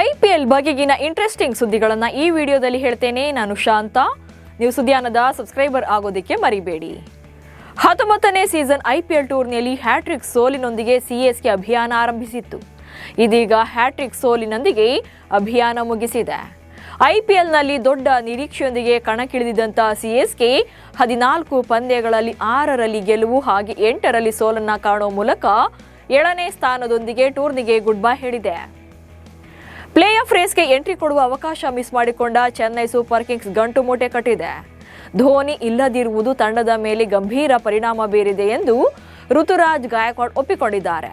IPL ಬಗೆಗಿನ interesting ಸುದ್ದಿಗಳನ್ನು ಈ ವಿಡಿಯೋದಲ್ಲಿ ಹೇಳ್ತೇನೆ. ನಾನು ಶಾಂತ. ನೀವು ಸುದ್ದಿಯಾನದ ಸಬ್ಸ್ಕ್ರೈಬರ್ ಆಗೋದಕ್ಕೆ ಮರಿಬೇಡಿ. 19ನೇ ಸೀಸನ್ ಐಪಿಎಲ್ ಟೂರ್ನಿಯಲ್ಲಿ ಹ್ಯಾಟ್ರಿಕ್ ಸೋಲಿನೊಂದಿಗೆ ಸಿಎಸ್ಕೆ ಅಭಿಯಾನ ಆರಂಭಿಸಿತ್ತು. ಇದೀಗ ಹ್ಯಾಟ್ರಿಕ್ ಸೋಲಿನೊಂದಿಗೆ ಅಭಿಯಾನ ಮುಗಿಸಿದೆ. ಐಪಿಎಲ್ನಲ್ಲಿ ದೊಡ್ಡ ನಿರೀಕ್ಷೆಯೊಂದಿಗೆ ಕಣಕ್ಕಿಳಿದಿದ್ದಂಥ ಸಿಎಸ್ಕೆ 14 ಪಂದ್ಯಗಳಲ್ಲಿ 6ರಲ್ಲಿ ಗೆಲುವು ಹಾಗೆ 8ರಲ್ಲಿ ಸೋಲನ್ನ ಕಾಣುವ ಮೂಲಕ 7ನೇ ಸ್ಥಾನದೊಂದಿಗೆ ಟೂರ್ನಿಗೆ ಗುಡ್ ಬೈ ಹೇಳಿದೆ. ಪ್ಲೇ ಆಫ್ ರೇಸ್ಗೆ ಎಂಟ್ರಿ ಕೊಡುವ ಅವಕಾಶ ಮಿಸ್ ಮಾಡಿಕೊಂಡ ಚೆನ್ನೈ ಸೂಪರ್ ಕಿಂಗ್ಸ್ ಗಂಟು ಮೂಟೆ ಕಟ್ಟಿದೆ. ಧೋನಿ ಇಲ್ಲದಿರುವುದು ತಂಡದ ಮೇಲೆ ಗಂಭೀರ ಪರಿಣಾಮ ಬೀರಿದೆ ಎಂದು ಋತುರಾಜ್ ಗಾಯಕ್ವಾಡ್ ಒಪ್ಪಿಕೊಂಡಿದ್ದಾರೆ.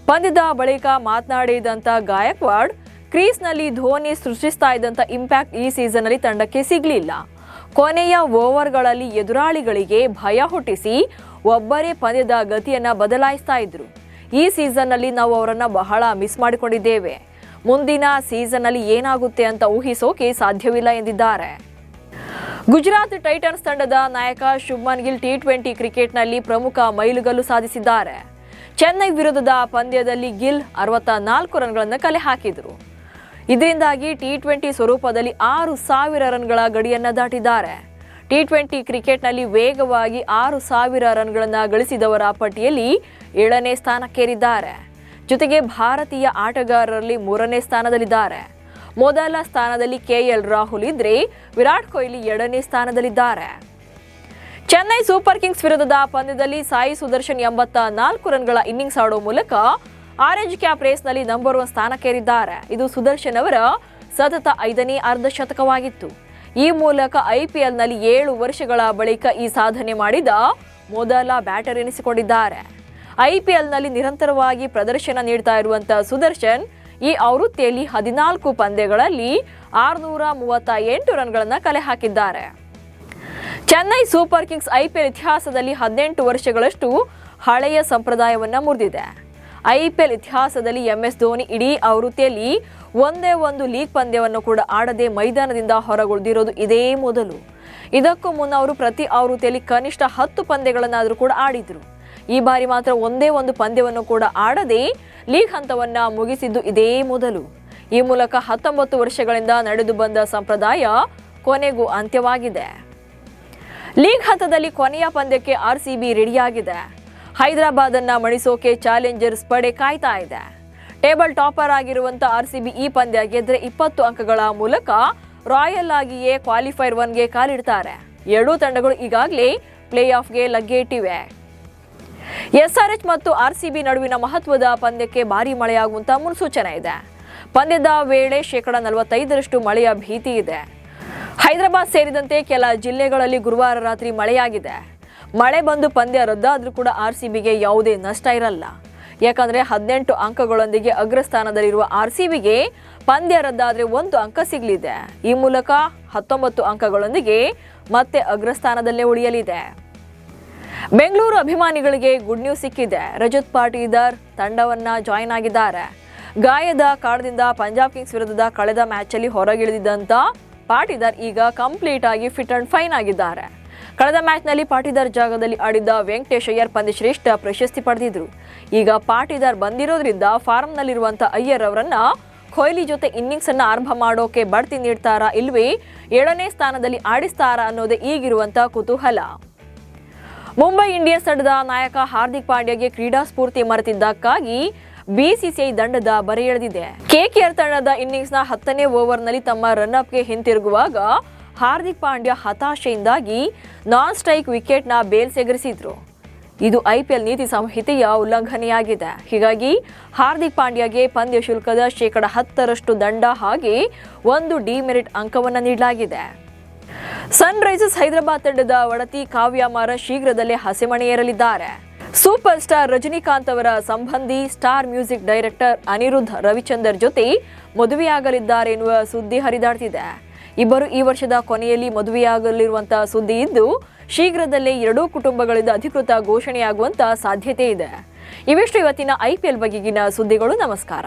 ಪಂದ್ಯದ ಬಳಿಕ ಮಾತನಾಡಿದಂಥ ಗಾಯಕ್ವಾಡ್, ಕ್ರೀಸ್ನಲ್ಲಿ ಧೋನಿ ಸೃಷ್ಟಿಸ್ತಾ ಇದ್ದಂಥ ಇಂಪ್ಯಾಕ್ಟ್ ಈ ಸೀಸನ್ನಲ್ಲಿ ತಂಡಕ್ಕೆ ಸಿಗಲಿಲ್ಲ. ಕೊನೆಯ ಓವರ್ಗಳಲ್ಲಿ ಎದುರಾಳಿಗಳಿಗೆ ಭಯ ಹುಟ್ಟಿಸಿ ಒಬ್ಬರೇ ಪಂದ್ಯದ ಗತಿಯನ್ನು ಬದಲಾಯಿಸ್ತಾ ಇದ್ರು. ಈ ಸೀಸನ್ನಲ್ಲಿ ನಾವು ಅವರನ್ನು ಬಹಳ ಮಿಸ್ ಮಾಡಿಕೊಂಡಿದ್ದೇವೆ. ಮುಂದಿನ ಸೀಸನ್ನಲ್ಲಿ ಏನಾಗುತ್ತೆ ಅಂತ ಊಹಿಸೋಕೆ ಸಾಧ್ಯವಿಲ್ಲ ಎಂದಿದ್ದಾರೆ. ಗುಜರಾತ್ ಟೈಟನ್ಸ್ ತಂಡದ ನಾಯಕ ಶುಭ್ಮನ್ ಗಿಲ್ ಟಿ20 ಕ್ರಿಕೆಟ್ನಲ್ಲಿ ಪ್ರಮುಖ ಮೈಲುಗಲ್ಲು ಸಾಧಿಸಿದ್ದಾರೆ. ಚೆನ್ನೈ ವಿರುದ್ಧದ ಪಂದ್ಯದಲ್ಲಿ ಗಿಲ್ 64 ರನ್ಗಳನ್ನು ಕಲೆ ಹಾಕಿದರು. ಇದರಿಂದಾಗಿ ಟಿ20 ಸ್ವರೂಪದಲ್ಲಿ 6,000 ರನ್ಗಳ ಗಡಿಯನ್ನು ದಾಟಿದ್ದಾರೆ. ಟಿ20 ಕ್ರಿಕೆಟ್ನಲ್ಲಿ ವೇಗವಾಗಿ 6,000 ರನ್ಗಳನ್ನು ಗಳಿಸಿದವರ ಪಟ್ಟಿಯಲ್ಲಿ 7ನೇ ಸ್ಥಾನಕ್ಕೇರಿದ್ದಾರೆ. ಜೊತೆಗೆ ಭಾರತೀಯ ಆಟಗಾರರಲ್ಲಿ 3ನೇ ಸ್ಥಾನದಲ್ಲಿದ್ದಾರೆ. ಮೊದಲ ಸ್ಥಾನದಲ್ಲಿ ಕೆಎಲ್ ರಾಹುಲ್ ಇದ್ರೆ ವಿರಾಟ್ ಕೊಹ್ಲಿ 2ನೇ ಸ್ಥಾನದಲ್ಲಿದ್ದಾರೆ. ಚೆನ್ನೈ ಸೂಪರ್ ಕಿಂಗ್ಸ್ ವಿರುದ್ಧದ ಪಂದ್ಯದಲ್ಲಿ ಸಾಯಿ ಸುದರ್ಶನ್ 84 ರನ್ಗಳ ಇನ್ನಿಂಗ್ಸ್ ಆಡುವ ಮೂಲಕ ಆರೆಂಜ್ ಕ್ಯಾಪ್ ರೇಸ್ನಲ್ಲಿ ನಂಬರ್ 1 ಸ್ಥಾನಕ್ಕೇರಿದ್ದಾರೆ. ಇದು ಸುದರ್ಶನ್ ಅವರ ಸತತ 5ನೇ ಅರ್ಧ ಶತಕವಾಗಿತ್ತು. ಈ ಮೂಲಕ ಐಪಿಎಲ್ನಲ್ಲಿ 7 ವರ್ಷಗಳ ಬಳಿಕ ಈ ಸಾಧನೆ ಮಾಡಿದ ಮೊದಲ ಬ್ಯಾಟರ್ ಎನಿಸಿಕೊಂಡಿದ್ದಾರೆ. ಐಪಿಎಲ್ನಲ್ಲಿ ನಿರಂತರವಾಗಿ ಪ್ರದರ್ಶನ ನೀಡ್ತಾ ಇರುವಂತಹ ಸುದರ್ಶನ್ ಈ ಆವೃತ್ತಿಯಲ್ಲಿ 14 ಪಂದ್ಯಗಳಲ್ಲಿ 638 ರನ್ಗಳನ್ನು ಕಲೆ ಹಾಕಿದ್ದಾರೆ. ಚೆನ್ನೈ ಸೂಪರ್ ಕಿಂಗ್ಸ್ ಐಪಿಎಲ್ ಇತಿಹಾಸದಲ್ಲಿ 18 ವರ್ಷಗಳಷ್ಟು ಹಳೆಯ ಸಂಪ್ರದಾಯವನ್ನು ಮುರಿದಿದೆ. ಐಪಿಎಲ್ ಇತಿಹಾಸದಲ್ಲಿ ಎಂಎಸ್ ಧೋನಿ ಇಡೀ ಆವೃತ್ತಿಯಲ್ಲಿ ಒಂದೇ ಒಂದು ಲೀಗ್ ಪಂದ್ಯವನ್ನು ಕೂಡ ಆಡದೆ ಮೈದಾನದಿಂದ ಹೊರಗುಳಿದಿರೋದು ಇದೇ ಮೊದಲು. ಇದಕ್ಕೂ ಮುನ್ನ ಅವರು ಪ್ರತಿ ಆವೃತ್ತಿಯಲ್ಲಿ ಕನಿಷ್ಠ 10 ಪಂದ್ಯಗಳನ್ನಾದರೂ ಕೂಡ ಆಡಿದ್ರು. ಈ ಬಾರಿ ಮಾತ್ರ ಒಂದೇ ಒಂದು ಪಂದ್ಯವನ್ನು ಕೂಡ ಆಡದೆ ಲೀಗ್ ಹಂತವನ್ನ ಮುಗಿಸಿದ್ದು ಇದೇ ಮೊದಲು. ಈ ಮೂಲಕ 19 ವರ್ಷಗಳಿಂದ ನಡೆದು ಬಂದ ಸಂಪ್ರದಾಯ ಕೊನೆಗೂ ಅಂತ್ಯವಾಗಿದೆ. ಲೀಗ್ ಹಂತದಲ್ಲಿ ಕೊನೆಯ ಪಂದ್ಯಕ್ಕೆ ಆರ್ಸಿಬಿ ರೆಡಿಯಾಗಿದೆ. ಹೈದರಾಬಾದ್ ಅನ್ನ ಮಣಿಸೋಕೆ ಚಾಲೆಂಜರ್ಸ್ ಪಡೆ ಕಾಯ್ತಾ ಇದೆ. ಟೇಬಲ್ ಟಾಪರ್ ಆಗಿರುವಂತ ಆರ್ಸಿಬಿ ಈ ಪಂದ್ಯ ಗೆದ್ರೆ 20 ಅಂಕಗಳ ಮೂಲಕ ರಾಯಲ್ ಆಗಿಯೇ ಕ್ವಾಲಿಫೈರ್ 1ಗೆ ಕಾಲಿಡ್ತಾರೆ. ಎರಡೂ ತಂಡಗಳು ಈಗಾಗಲೇ ಪ್ಲೇ ಆಫ್ಗೆ ಲಗ್ಗೆ ಇಟ್ಟಿವೆ. ಎಸ್ಆರ್ಎಚ್ ಮತ್ತು ಆರ್ಸಿಬಿ ನಡುವಿನ ಮಹತ್ವದ ಪಂದ್ಯಕ್ಕೆ ಭಾರೀ ಮಳೆಯಾಗುವಂತ ಮುನ್ಸೂಚನೆ ಇದೆ. ಪಂದ್ಯದ ವೇಳೆ 45% ಮಳೆಯ ಭೀತಿ ಇದೆ. ಹೈದರಾಬಾದ್ ಸೇರಿದಂತೆ ಕೆಲ ಜಿಲ್ಲೆಗಳಲ್ಲಿ ಗುರುವಾರ ರಾತ್ರಿ ಮಳೆಯಾಗಿದೆ. ಮಳೆ ಬಂದು ಪಂದ್ಯ ರದ್ದಾದ್ರೂ ಕೂಡ ಆರ್ಸಿಬಿಗೆ ಯಾವುದೇ ನಷ್ಟ ಇರಲ್ಲ. ಯಾಕಂದ್ರೆ 18 ಅಂಕಗಳೊಂದಿಗೆ ಅಗ್ರಸ್ಥಾನದಲ್ಲಿರುವ ಆರ್ಸಿಬಿಗೆ ಪಂದ್ಯ ರದ್ದಾದ್ರೆ 1 ಅಂಕ ಸಿಗಲಿದೆ. ಈ ಮೂಲಕ 19 ಅಂಕಗಳೊಂದಿಗೆ ಮತ್ತೆ ಅಗ್ರಸ್ಥಾನದಲ್ಲೇ ಉಳಿಯಲಿದೆ. ಬೆಂಗಳೂರು ಅಭಿಮಾನಿಗಳಿಗೆ ಗುಡ್ ನ್ಯೂಸ್ ಸಿಕ್ಕಿದೆ. ರಜತ್ ಪಾಟೀದಾರ್ ತಂಡವನ್ನ ಜಾಯಿನ್ ಆಗಿದ್ದಾರೆ. ಗಾಯದ ಕಾರಣದಿಂದ ಪಂಜಾಬ್ ಕಿಂಗ್ಸ್ ವಿರುದ್ಧದ ಕಳೆದ ಮ್ಯಾಚಲ್ಲಿ ಹೊರಗಿಳಿದಿದ್ದಂತ ಪಾಟೀದಾರ್ ಈಗ ಕಂಪ್ಲೀಟ್ ಆಗಿ ಫಿಟ್ ಅಂಡ್ ಫೈನ್ ಆಗಿದ್ದಾರೆ. ಕಳೆದ ಮ್ಯಾಚ್ನಲ್ಲಿ ಪಾಟೀದಾರ್ ಜಾಗದಲ್ಲಿ ಆಡಿದ್ದ ವೆಂಕಟೇಶ್ ಅಯ್ಯರ್ ಪಂದ್ಯಶ್ರೇಷ್ಠ ಪ್ರಶಸ್ತಿ ಪಡೆದಿದ್ರು. ಈಗ ಪಾಟೀದಾರ್ ಬಂದಿರೋದ್ರಿಂದ ಫಾರ್ಮ್ನಲ್ಲಿರುವಂಥ ಅಯ್ಯರ್ ಅವರನ್ನ ಕೊಹ್ಲಿ ಜೊತೆ ಇನ್ನಿಂಗ್ಸ್ ಅನ್ನ ಆರಂಭ ಮಾಡೋಕೆ ಬಡ್ತಿ ನೀಡ್ತಾರಾ ಇಲ್ವೇ 7ನೇ ಸ್ಥಾನದಲ್ಲಿ ಆಡಿಸ್ತಾರಾ ಅನ್ನೋದೇ ಈಗಿರುವಂಥ ಕುತೂಹಲ. ಮುಂಬೈ ಇಂಡಿಯನ್ಸ್ ತಂಡದ ನಾಯಕ ಹಾರ್ದಿಕ್ ಪಾಂಡ್ಯಗೆ ಕ್ರೀಡಾ ಸ್ಫೂರ್ತಿ ಮರೆತಿದ್ದಕ್ಕಾಗಿ ಬಿಸಿಸಿಐ ದಂಡದ ಬರೆ ಎಳೆದಿದೆ. ಕೆಕೆಆರ್ ತಂಡದ ಇನ್ನಿಂಗ್ಸ್ನ 10ನೇ ಓವರ್ನಲ್ಲಿ ತಮ್ಮ ರನ್ಅಪ್ಗೆ ಹಿಂತಿರುಗುವಾಗ ಹಾರ್ದಿಕ್ ಪಾಂಡ್ಯ ಹತಾಶೆಯಿಂದಾಗಿ ನಾನ್ ಸ್ಟ್ರೈಕ್ ವಿಕೆಟ್ನ ಬೇಲ್ಸೆಗರಿಸಿದ್ರು. ಇದು ಐಪಿಎಲ್ ನೀತಿ ಸಂಹಿತೆಯ ಉಲ್ಲಂಘನೆಯಾಗಿದೆ. ಹೀಗಾಗಿ ಹಾರ್ದಿಕ್ ಪಾಂಡ್ಯಗೆ ಪಂದ್ಯ ಶುಲ್ಕದ 10% ದಂಡ ಹಾಗೆ 1 ಡಿಮೆರಿಟ್ ಅಂಕವನ್ನು ನೀಡಲಾಗಿದೆ. ಸನ್ ರೈಸರ್ಸ್ ಹೈದರಾಬಾದ್ ತಂಡದ ಒಡತಿ ಕಾವ್ಯ ಮಾರನ್ ಶೀಘ್ರದಲ್ಲೇ ಹಸೆಮಣೆಯೇರಲಿದ್ದಾರೆ. ಸೂಪರ್ ಸ್ಟಾರ್ ರಜನಿಕಾಂತ್ ಅವರ ಸಂಬಂಧಿ star music director Anirudh Ravichander ಜೊತೆ ಮದುವೆಯಾಗಲಿದ್ದಾರೆ ಎನ್ನುವ ಸುದ್ದಿ ಹರಿದಾಡ್ತಿದೆ. ಇಬ್ಬರು ಈ ವರ್ಷದ ಕೊನೆಯಲ್ಲಿ ಮದುವೆಯಾಗಲಿರುವಂತಹ ಸುದ್ದಿ ಇದ್ದು ಶೀಘ್ರದಲ್ಲೇ ಎರಡೂ ಕುಟುಂಬಗಳಿಂದ ಅಧಿಕೃತ ಘೋಷಣೆಯಾಗುವಂತ ಸಾಧ್ಯತೆ ಇದೆ. ಇವಿಷ್ಟು ಇವತ್ತಿನ ಐಪಿಎಲ್ ಬಗೆಗಿನ ಸುದ್ದಿಗಳು. ನಮಸ್ಕಾರ.